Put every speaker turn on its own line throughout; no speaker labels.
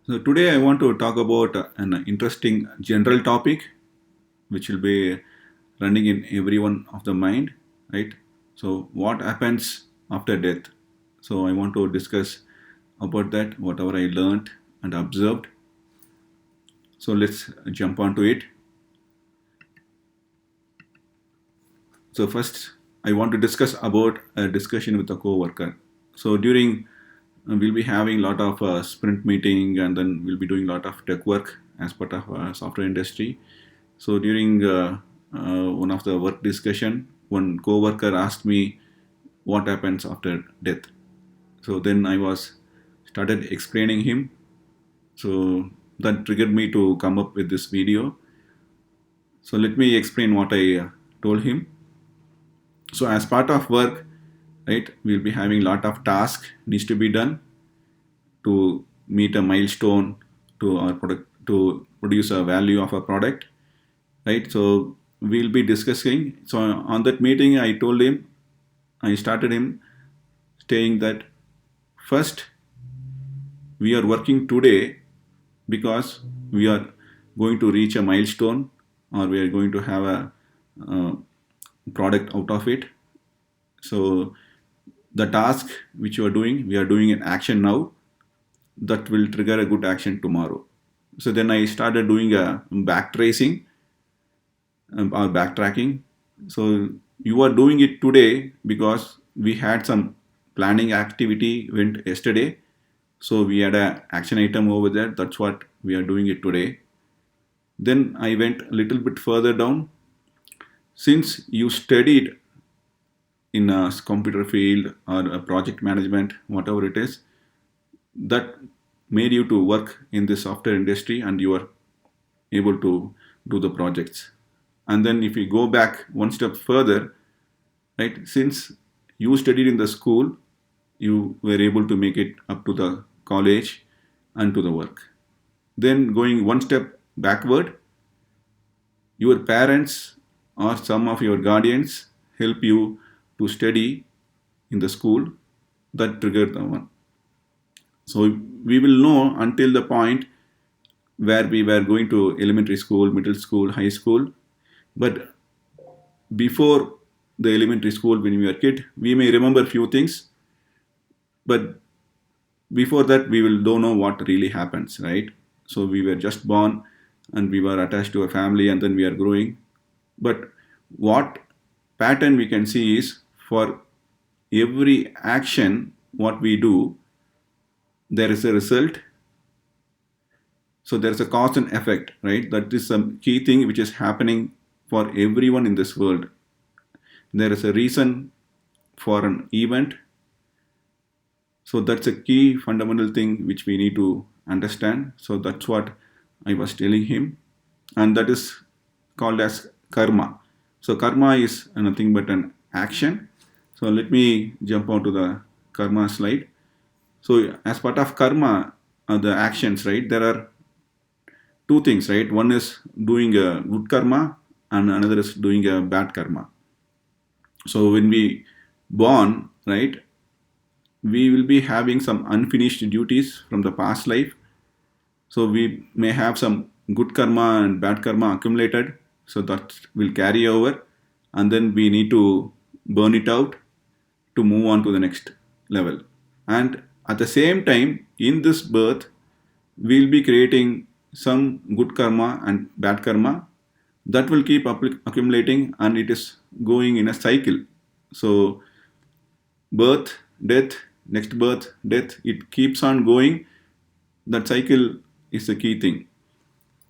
So today I want to talk about an interesting general topic which will be running in everyone of the mind, right? So what happens after death? So I want to discuss about that, whatever I learned and observed. So let's jump onto it. So first, I want to discuss about a discussion with a coworker. So during we'll be having a lot of sprint meeting, and then we'll be doing a lot of tech work as part of software industry. So during one of the work discussion, one coworker asked me what happens after death. So then I was started explaining him. So that triggered me to come up with this video. So let me explain what I told him. So as part of work, right, we'll be having a lot of tasks needs to be done to meet a milestone to our product to produce a value of a product, right? So we'll be discussing. So on that meeting, I started him saying that first we are working today because we are going to reach a milestone or we are going to have a uh, product out of it. So the task which you are doing, we are doing an action now that will trigger a good action tomorrow. So then I started doing a back tracing or backtracking. So you are doing it today because we had some planning activity went yesterday. So we had a action item over there. That's what we are doing it today. Then I went a little bit further down. Since you studied in a computer field or a project management, whatever it is, that made you to work in the software industry and you are able to do the projects. And then if you go back one step further, right, since you studied in the school, you were able to make it up to the college and to the work. Then going one step backward, your parents or some of your guardians help you to study in the school. That triggered the one. So we will know until the point where we were going to elementary school, middle school, high school. But before the elementary school, when we were kid, we may remember few things, but before that we will don't know what really happens, right? So we were just born and we were attached to a family and then we are growing. But what pattern we can see is for every action what we do, there is a result. So there's a cause and effect, right? That is some key thing which is happening for everyone in this world. There is a reason for an event. So that's a key fundamental thing which we need to understand. So that's what I was telling him, and that is called as karma. So karma is nothing but an action. So let me jump onto the karma slide. So as part of karma, the actions, right? There are two things, right? One is doing a good karma, and another is doing a bad karma. So when we born, right, we will be having some unfinished duties from the past life. So we may have some good karma and bad karma accumulated. So that will carry over, and then we need to burn it out to move on to the next level. And at the same time, in this birth, we'll be creating some good karma and bad karma that will keep accumulating, and it is going in a cycle. So birth, death, next birth, death, it keeps on going. That cycle is the key thing.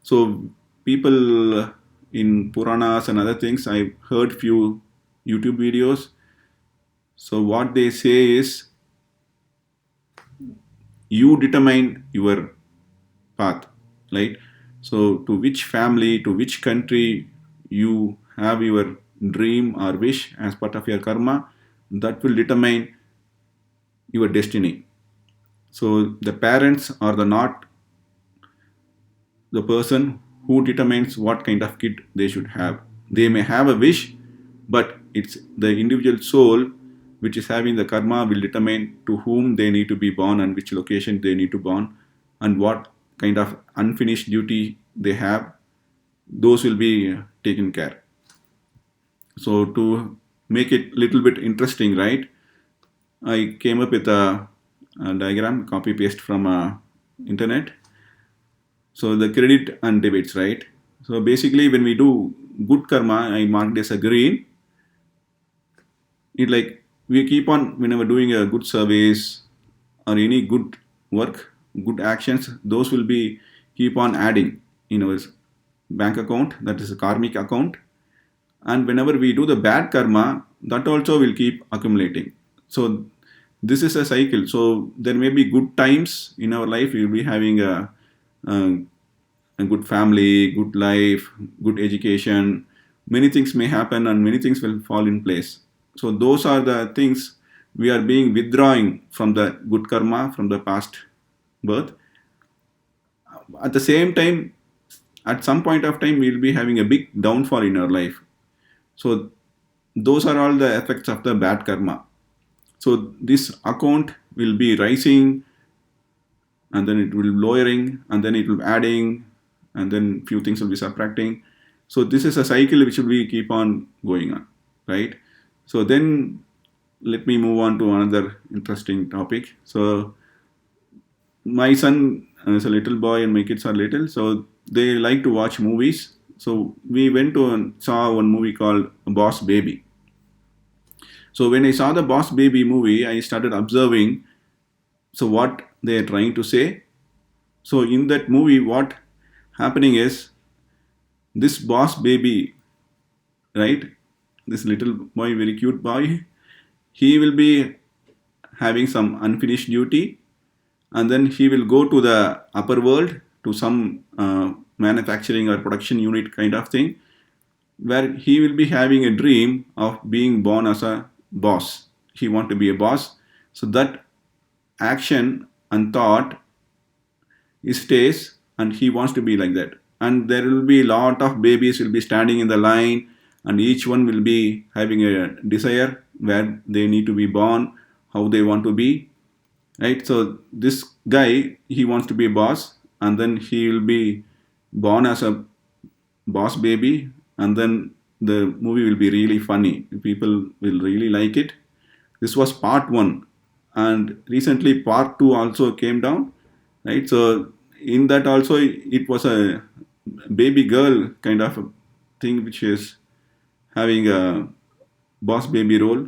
So people in Puranas and other things, I've heard few YouTube videos. So what they say is you determine your path, right? So to which family, to which country you have your dream or wish as part of your karma, that will determine your destiny. So the parents are the not the person who determines what kind of kid they should have. They may have a wish, but it's the individual soul which is having the karma will determine to whom they need to be born and which location they need to born and what kind of unfinished duty they have, those will be taken care. So to make it little bit interesting, right, I came up with a diagram, copy paste from internet. So the credit and debits, right? So basically, when we do good karma, I marked as a green. It like we keep on whenever doing a good service or any good work, good actions, those will be keep on adding in our bank account. That is a karmic account. And whenever we do the bad karma, that also will keep accumulating. So this is a cycle. So there may be good times in our life. We will be having a good family, good life, good education. Many things may happen and many things will fall in place. So those are the things we are being withdrawing from the good karma from the past birth. At the same time, at some point of time, we will be having a big downfall in our life. So those are all the effects of the bad karma. So this account will be rising, and then it will be lowering, and then it will be adding, and then few things will be subtracting. So this is a cycle which will be keep on going on, right? So then let me move on to another interesting topic. So my son is a little boy and my kids are little, so they like to watch movies. So we went to and saw one movie called Boss Baby. So when I saw the Boss Baby movie, I started observing so what they are trying to say. So in that movie, what happening is this Boss Baby, right? This little boy, very cute boy, he will be having some unfinished duty, and then he will go to the upper world to some manufacturing or production unit kind of thing, where he will be having a dream of being born as a boss. He want to be a boss. So that action and thought stays, and he wants to be like that. And there will be a lot of babies will be standing in the line, and each one will be having a desire where they need to be born, how they want to be, right? So this guy, he wants to be a boss, and then he will be born as a boss baby, and then the movie will be really funny. People will really like it. This was part one, and recently part two also came down, right? So in that also it was a baby girl kind of a thing which is having a boss baby role.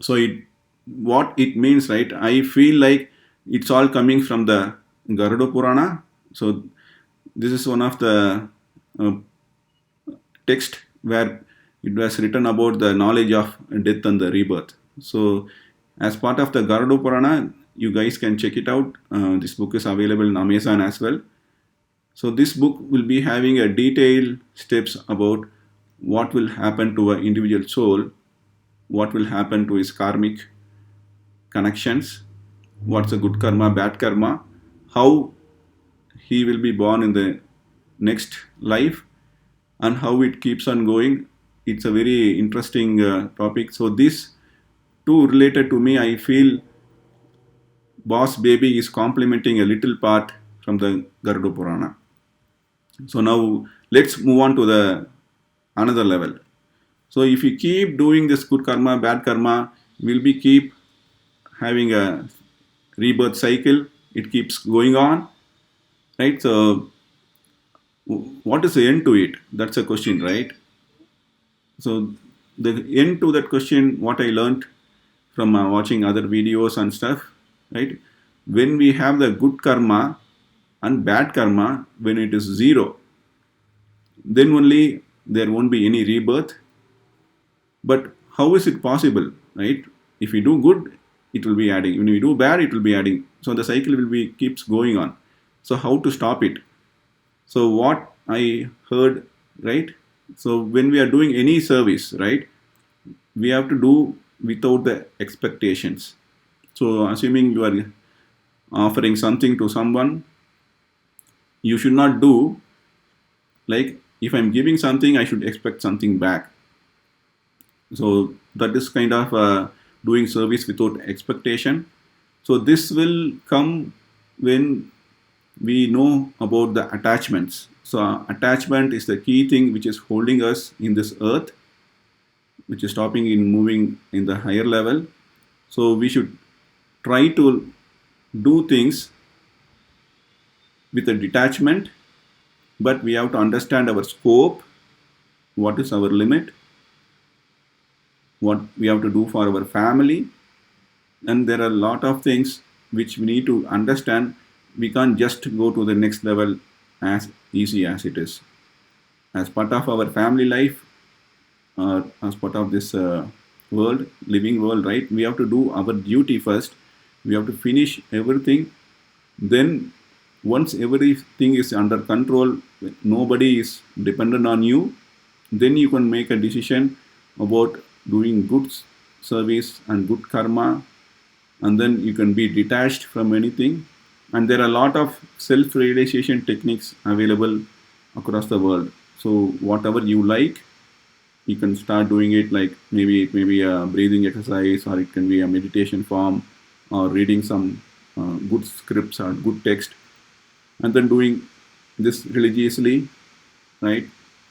So it what it means, right? I feel like it's all coming from the Garuda Purana. So this is one of the uh, text where it was written about the knowledge of death and the rebirth. So as part of the Garuda Purana, you guys can check it out. This book is available in Amazon as well. So this book will be having a detailed steps about what will happen to an individual soul, what will happen to his karmic connections, what's a good karma, bad karma, how he will be born in the next life, and how it keeps on going. It's a very interesting topic. So this two related to me, I feel Boss Baby is complementing a little part from the Garuda Purana. So now let's move on to the another level. So if you keep doing this good karma, bad karma, will be keep having a rebirth cycle. It keeps going on, right? So what is the end to it? That's a question, right? So the end to that question, what I learned from watching other videos and stuff, right? When we have the good karma and bad karma, when it is zero, then only there won't be any rebirth. But how is it possible, right? If we do good, it will be adding. When we do bad, it will be adding. So the cycle will be keeps going on. So how to stop it? So what I heard, right? So when we are doing any service, right, we have to do without the expectations. So assuming you are offering something to someone, you should not do like if I'm giving something, I should expect something back. So that is kind of doing service without expectation. So this will come when we know about the attachments. So attachment is the key thing which is holding us in this earth, which is stopping in moving in the higher level. So we should try to do things with a detachment, but we have to understand our scope, what is our limit, what we have to do for our family, and there are a lot of things which we need to understand. We can't just go to the next level as easy as it is. As part of our family life, as part of this world, living world, right? We have to do our duty first. We have to finish everything. Then, once everything is under control, nobody is dependent on you, then you can make a decision about doing good service and good karma, and then you can be detached from anything. And there are a lot of self-realization techniques available across the world. So whatever you like, you can start doing it. Like maybe it may be a breathing exercise, or it can be a meditation form, or reading some good scripts or good text, and then doing this religiously, right?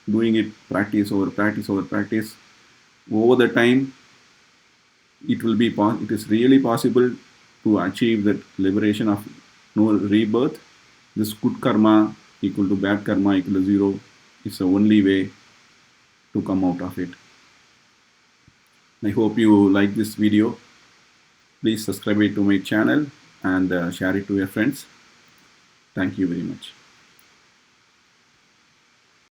Doing it practice over practice over practice. Over the time, it is really possible to achieve that liberation of no rebirth. This good karma equal to bad karma equal to zero is the only way to come out of it. I hope you like this video. Please subscribe it to my channel and share it to your friends. Thank you very much.